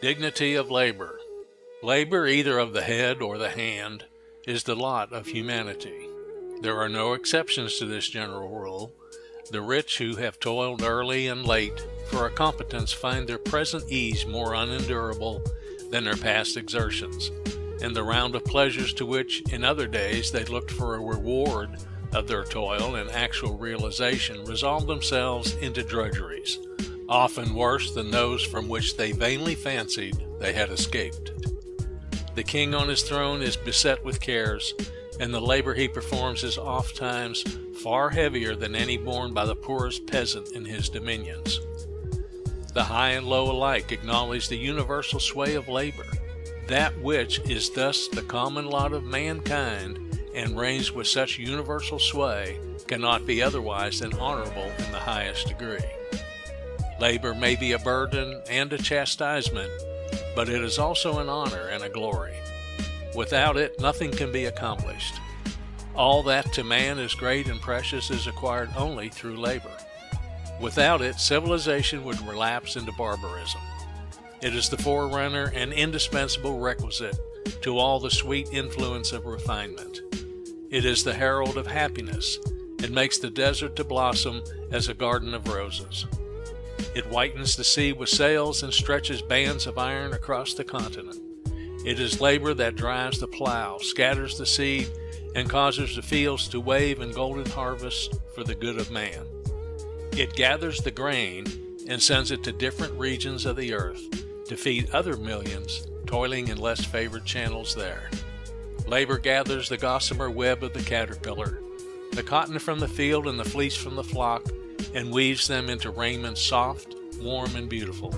Dignity of labor. Labor, either of the head or the hand, is the lot of humanity. There are no exceptions to this general rule. The rich who have toiled early and late for a competence find their present ease more unendurable than their past exertions, and the round of pleasures to which in other days they looked for a reward of their toil and actual realization resolve themselves into drudgeries, often worse than those from which they vainly fancied they had escaped. The king on his throne is beset with cares, and the labor he performs is ofttimes far heavier than any borne by the poorest peasant in his dominions. The high and low alike acknowledge the universal sway of labor, that which is thus the common lot of mankind and reigns with such universal sway cannot be otherwise than honorable in the highest degree. Labor may be a burden and a chastisement, but it is also an honor and a glory. Without it, nothing can be accomplished. All that to man is great and precious is acquired only through labor. Without it, civilization would relapse into barbarism. It is the forerunner and indispensable requisite to all the sweet influence of refinement. It is the herald of happiness. It makes the desert to blossom as a garden of roses. It whitens the sea with sails and stretches bands of iron across the continent. It is labor that drives the plow, scatters the seed, and causes the fields to wave in golden harvest for the good of man. It gathers the grain and sends it to different regions of the earth to feed other millions toiling in less favored channels there. Labor gathers the gossamer web of the caterpillar, the cotton from the field and the fleece from the flock, and weaves them into raiment soft, warm, and beautiful.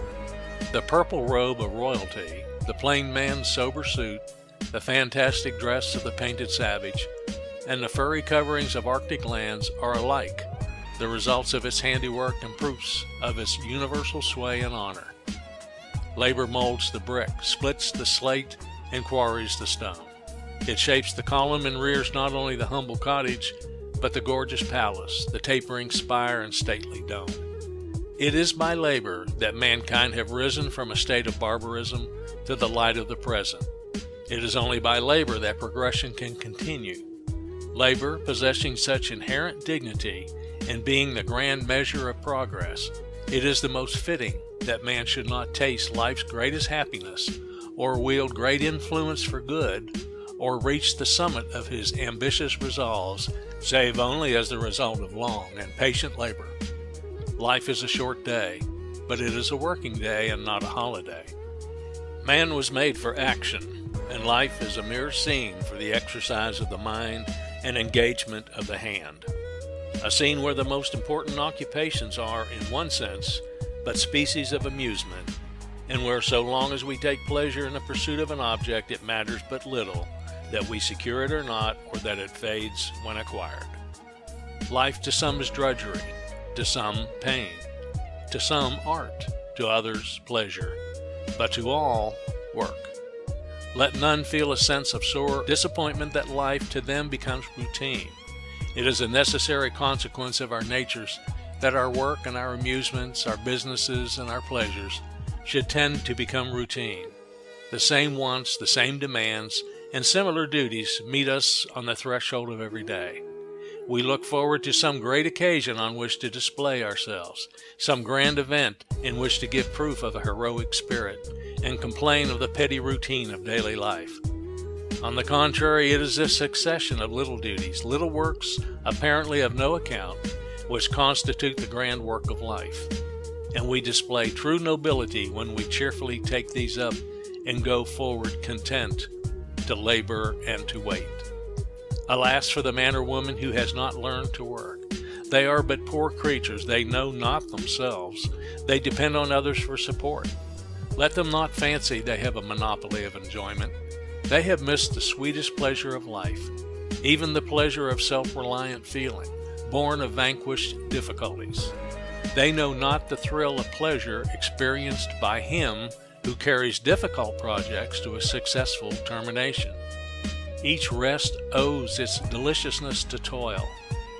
The purple robe of royalty, the plain man's sober suit, the fantastic dress of the painted savage, and the furry coverings of Arctic lands are alike the results of its handiwork and proofs of its universal sway and honor. Labor molds the brick, splits the slate, and quarries the stone. It shapes the column and rears not only the humble cottage, but the gorgeous palace, the tapering spire and stately dome. It is by labor that mankind have risen from a state of barbarism to the light of the present. It is only by labor that progression can continue. Labor, possessing such inherent dignity and being the grand measure of progress, it is the most fitting that man should not taste life's greatest happiness, or wield great influence for good, or reach the summit of his ambitious resolves, save only as the result of long and patient labor. Life is a short day, but it is a working day and not a holiday. Man was made for action, and life is a mere scene for the exercise of the mind and engagement of the hand. A scene where the most important occupations are, in one sense, but species of amusement, and where so long as we take pleasure in the pursuit of an object, it matters but little that we secure it or not, or that it fades when acquired. Life to some is drudgery, to some pain, to some art, to others pleasure, but to all work. Let none feel a sense of sore disappointment that life to them becomes routine. It is a necessary consequence of our natures that our work and our amusements, our businesses and our pleasures should tend to become routine. The same wants, the same demands, and similar duties meet us on the threshold of every day. We look forward to some great occasion on which to display ourselves, some grand event in which to give proof of a heroic spirit, and complain of the petty routine of daily life. On the contrary, it is this succession of little duties, little works apparently of no account, which constitute the grand work of life. And we display true nobility when we cheerfully take these up and go forward content to labor and to wait. Alas for the man or woman who has not learned to work. They are but poor creatures. They know not themselves. They depend on others for support. Let them not fancy they have a monopoly of enjoyment. They have missed the sweetest pleasure of life, even the pleasure of self-reliant feeling, born of vanquished difficulties. They know not the thrill of pleasure experienced by him who carries difficult projects to a successful termination. Each rest owes its deliciousness to toil,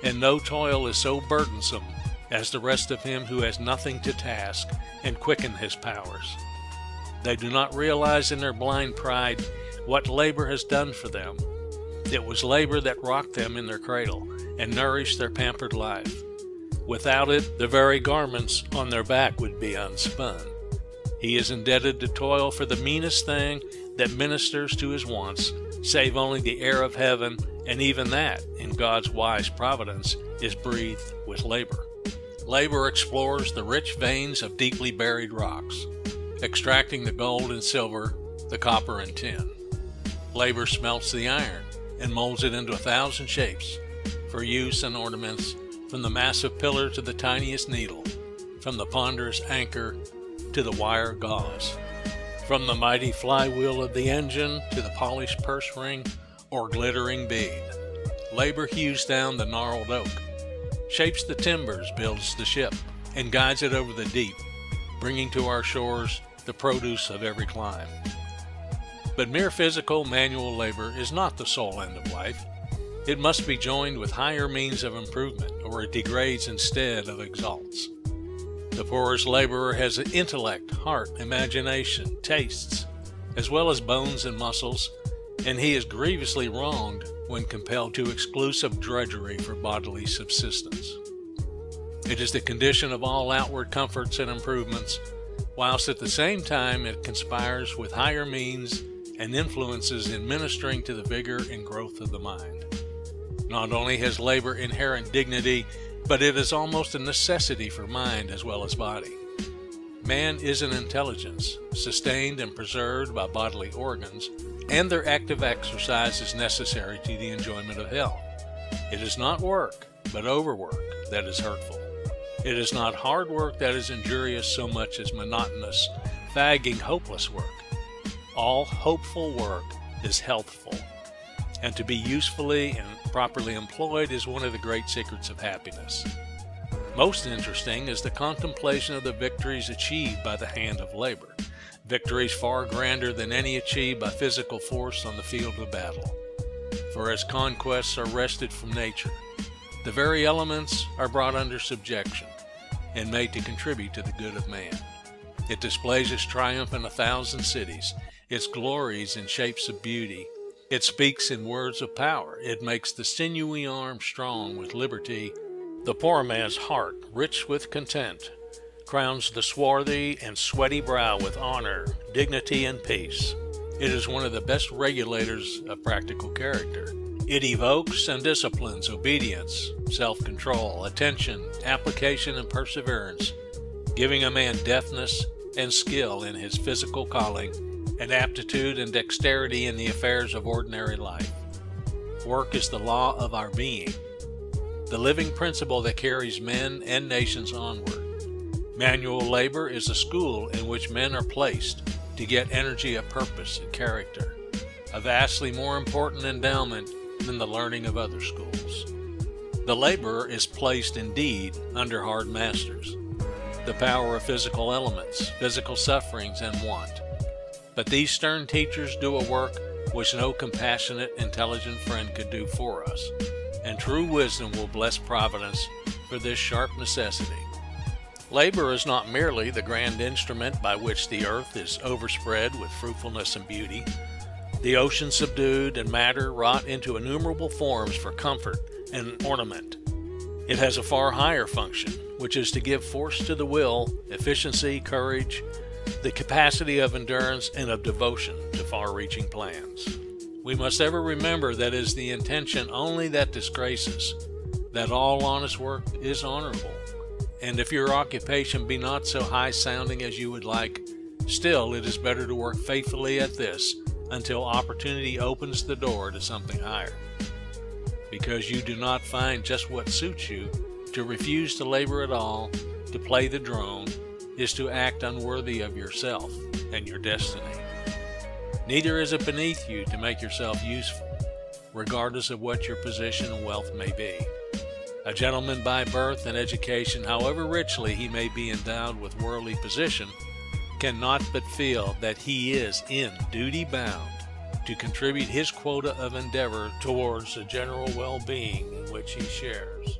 and no toil is so burdensome as the rest of him who has nothing to task and quicken his powers. They do not realize in their blind pride what labor has done for them. It was labor that rocked them in their cradle and nourished their pampered life. Without it, the very garments on their back would be unspun. He is indebted to toil for the meanest thing that ministers to his wants, save only the air of heaven, and even that, in God's wise providence, is breathed with labor. Labor explores the rich veins of deeply buried rocks, extracting the gold and silver, the copper and tin. Labor smelts the iron and molds it into 1,000 shapes for use and ornaments, from the massive pillar to the tiniest needle, from the ponderous anchor to the wire gauze, from the mighty flywheel of the engine to the polished purse ring or glittering bead. Labor hews down the gnarled oak, shapes the timbers, builds the ship, and guides it over the deep, bringing to our shores the produce of every clime. But mere physical manual labor is not the sole end of life. It must be joined with higher means of improvement, or it degrades instead of exalts. The poorest laborer has an intellect, heart, imagination, tastes, as well as bones and muscles, and he is grievously wronged when compelled to exclusive drudgery for bodily subsistence. It is the condition of all outward comforts and improvements, whilst at the same time it conspires with higher means and influences in ministering to the vigor and growth of the mind. Not only has labor inherent dignity, but it is almost a necessity for mind as well as body. Man is an intelligence, sustained and preserved by bodily organs, and their active exercise is necessary to the enjoyment of health. It is not work, but overwork, that is hurtful. It is not hard work that is injurious so much as monotonous, fagging, hopeless work. All hopeful work is healthful, and to be usefully and properly employed is one of the great secrets of happiness. Most interesting is the contemplation of the victories achieved by the hand of labor, victories far grander than any achieved by physical force on the field of battle. For as conquests are wrested from nature, the very elements are brought under subjection and made to contribute to the good of man. It displays its triumph in 1,000 cities, its glories in shapes of beauty. It speaks in words of power. It makes the sinewy arm strong with liberty, the poor man's heart rich with content, crowns the swarthy and sweaty brow with honor, dignity, and peace. It is one of the best regulators of practical character. It evokes and disciplines obedience, self-control, attention, application, and perseverance, giving a man deftness and skill in his physical calling, and aptitude and dexterity in the affairs of ordinary life. Work is the law of our being, the living principle that carries men and nations onward. Manual labor is a school in which men are placed to get energy of purpose and character, a vastly more important endowment than the learning of other schools. The laborer is placed indeed under hard masters, the power of physical elements, physical sufferings, and want. But these stern teachers do a work which no compassionate, intelligent friend could do for us, and true wisdom will bless Providence for this sharp necessity. Labor is not merely the grand instrument by which the earth is overspread with fruitfulness and beauty, the ocean subdued, and matter wrought into innumerable forms for comfort and ornament. It has a far higher function, which is to give force to the will, efficiency, courage, the capacity of endurance, and of devotion to far-reaching plans. We must ever remember that it is the intention only that disgraces, that all honest work is honorable. And if your occupation be not so high-sounding as you would like, still it is better to work faithfully at this until opportunity opens the door to something higher. Because you do not find just what suits you, to refuse to labor at all, to play the drone, is to act unworthy of yourself and your destiny. Neither is it beneath you to make yourself useful, regardless of what your position and wealth may be. A gentleman by birth and education, however richly he may be endowed with worldly position, cannot but feel that he is in duty bound to contribute his quota of endeavor towards the general well-being in which he shares.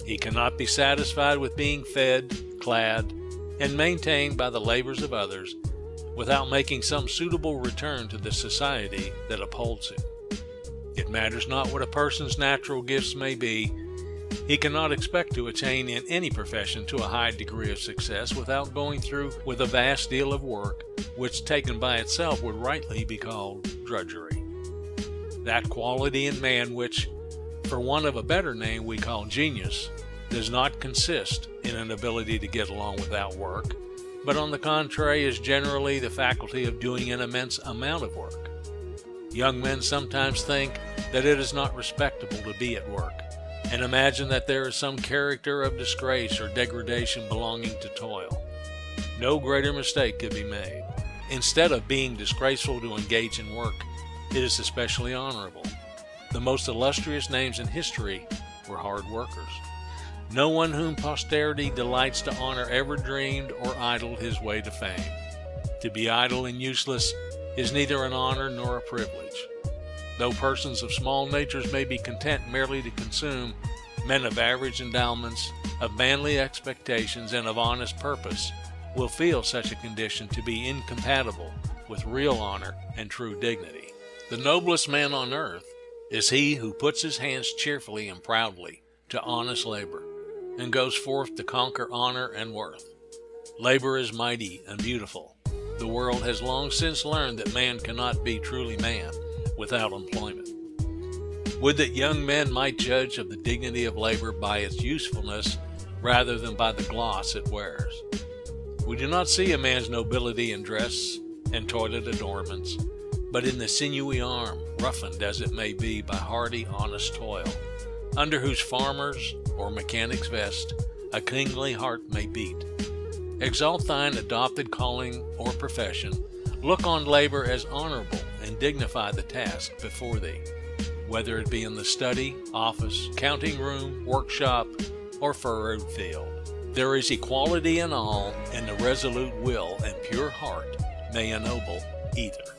He cannot be satisfied with being fed, clad, and maintained by the labors of others, without making some suitable return to the society that upholds him. It matters not what a person's natural gifts may be, he cannot expect to attain in any profession to a high degree of success without going through with a vast deal of work, which taken by itself would rightly be called drudgery. That quality in man which, for want of a better name, we call genius, does not consist in an ability to get along without work, but on the contrary is generally the faculty of doing an immense amount of work. Young men sometimes think that it is not respectable to be at work, and imagine that there is some character of disgrace or degradation belonging to toil. No greater mistake could be made. Instead of being disgraceful to engage in work, it is especially honorable. The most illustrious names in history were hard workers. No one whom posterity delights to honor ever dreamed or idled his way to fame. To be idle and useless is neither an honor nor a privilege. Though persons of small natures may be content merely to consume, men of average endowments, of manly expectations, and of honest purpose will feel such a condition to be incompatible with real honor and true dignity. The noblest man on earth is he who puts his hands cheerfully and proudly to honest labor, and goes forth to conquer honor and worth. Labor is mighty and beautiful. The world has long since learned that man cannot be truly man without employment. Would that young men might judge of the dignity of labor by its usefulness rather than by the gloss it wears. We do not see a man's nobility in dress and toilet adornments, but in the sinewy arm, roughened as it may be by hardy, honest toil, under whose farmer's or mechanic's vest a kingly heart may beat. Exalt thine adopted calling or profession. Look on labor as honorable, and dignify the task before thee, whether it be in the study, office, counting room, workshop, or furrowed field. There is equality in all, and the resolute will and pure heart may ennoble either.